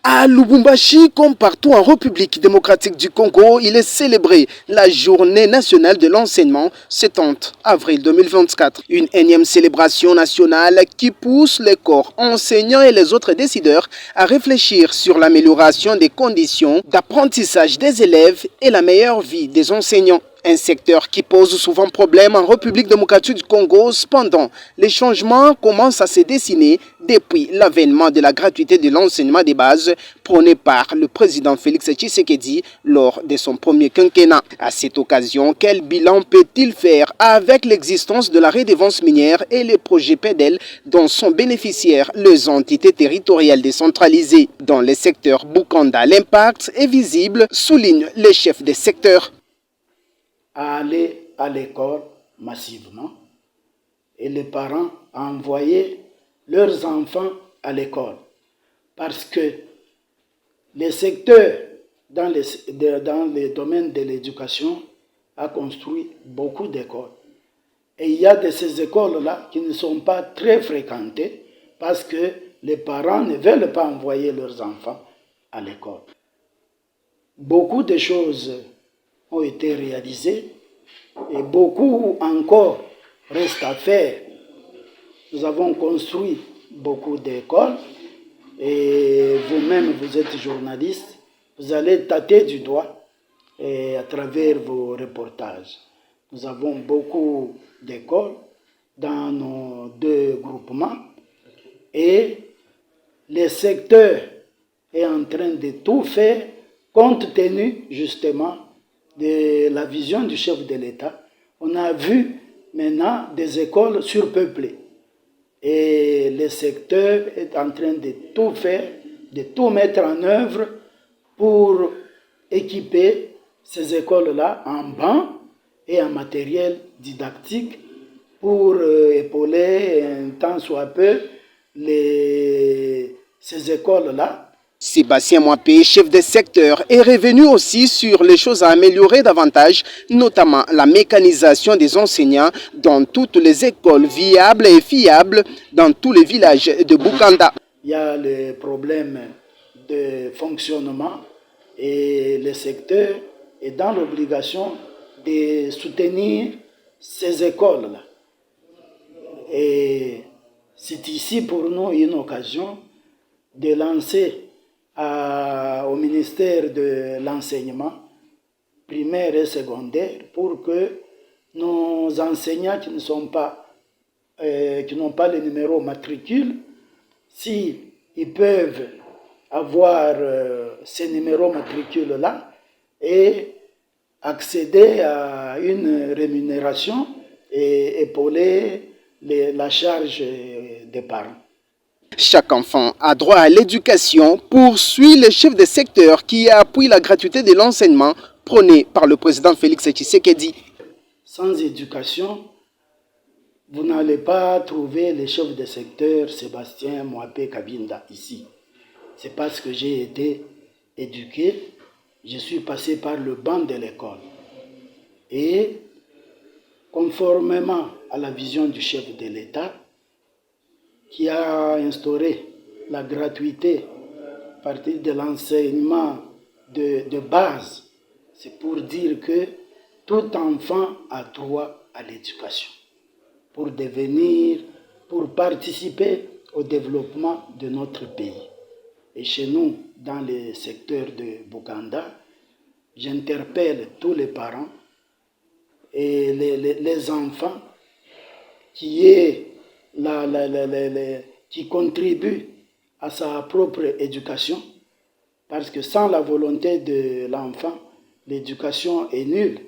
À Lubumbashi, comme partout en République démocratique du Congo, il est célébré la journée nationale de l'enseignement ce 30 avril 2024. Une énième célébration nationale qui pousse les corps enseignants et les autres décideurs à réfléchir sur l'amélioration des conditions d'apprentissage des élèves et la meilleure vie des enseignants. Un secteur qui pose souvent problème en République démocratique du Congo. Cependant, les changements commencent à se dessiner depuis l'avènement de la gratuité de l'enseignement des bases prôné par le président Félix Tshisekedi lors de son premier quinquennat. À cette occasion, quel bilan peut-il faire avec l'existence de la redevance minière et les projets PEDEL dont sont bénéficiaires les entités territoriales décentralisées? Dans les secteurs Bukanda, l'impact est visible, soulignent les chefs des secteurs. À aller à l'école massivement et les parents à envoyer leurs enfants à l'école parce que les secteurs dans les domaines de l'éducation a construit beaucoup d'écoles. Et il y a de ces écoles-là qui ne sont pas très fréquentées parce que les parents ne veulent pas envoyer leurs enfants à l'école. Beaucoup de choses ont été réalisées et beaucoup encore reste à faire. Nous avons construit beaucoup d'écoles et vous-même, vous êtes journaliste, vous allez tâter du doigt et à travers vos reportages. Nous avons beaucoup d'écoles dans nos deux groupements et le secteur est en train de tout faire compte tenu justement de la vision du chef de l'État. On a vu maintenant des écoles surpeuplées et le secteur est en train de tout faire, de tout mettre en œuvre pour équiper ces écoles-là en bancs et en matériel didactique pour épauler un tant soit peu ces écoles-là. Sébastien Mwapé, chef de secteur, est revenu aussi sur les choses à améliorer davantage, notamment la mécanisation des enseignants dans toutes les écoles viables et fiables dans tous les villages de Bukanda. Il y a le problème de fonctionnement et le secteur est dans l'obligation de soutenir ces écoles-là. Et c'est ici pour nous une occasion de lancer au ministère de l'enseignement primaire et secondaire pour que nos enseignants qui n'ont pas le numéro matricule, s'ils peuvent avoir ces numéros matricules-là et accéder à une rémunération et épauler la charge des parents. Chaque enfant a droit à l'éducation, poursuit le chef de secteur qui appuie la gratuité de l'enseignement prônée par le président Félix Tshisekedi. Sans éducation, vous n'allez pas trouver le chef de secteur Sébastien Mwapé Kabinda ici. C'est parce que j'ai été éduqué, je suis passé par le banc de l'école. Et conformément à la vision du chef de l'État, qui a instauré la gratuité à partir de l'enseignement de base, c'est pour dire que tout enfant a droit à l'éducation pour participer au développement de notre pays. Et chez nous, dans le secteur de Bukanda, j'interpelle tous les parents et les enfants qui contribuent à sa propre éducation, parce que sans la volonté de l'enfant, l'éducation est nulle.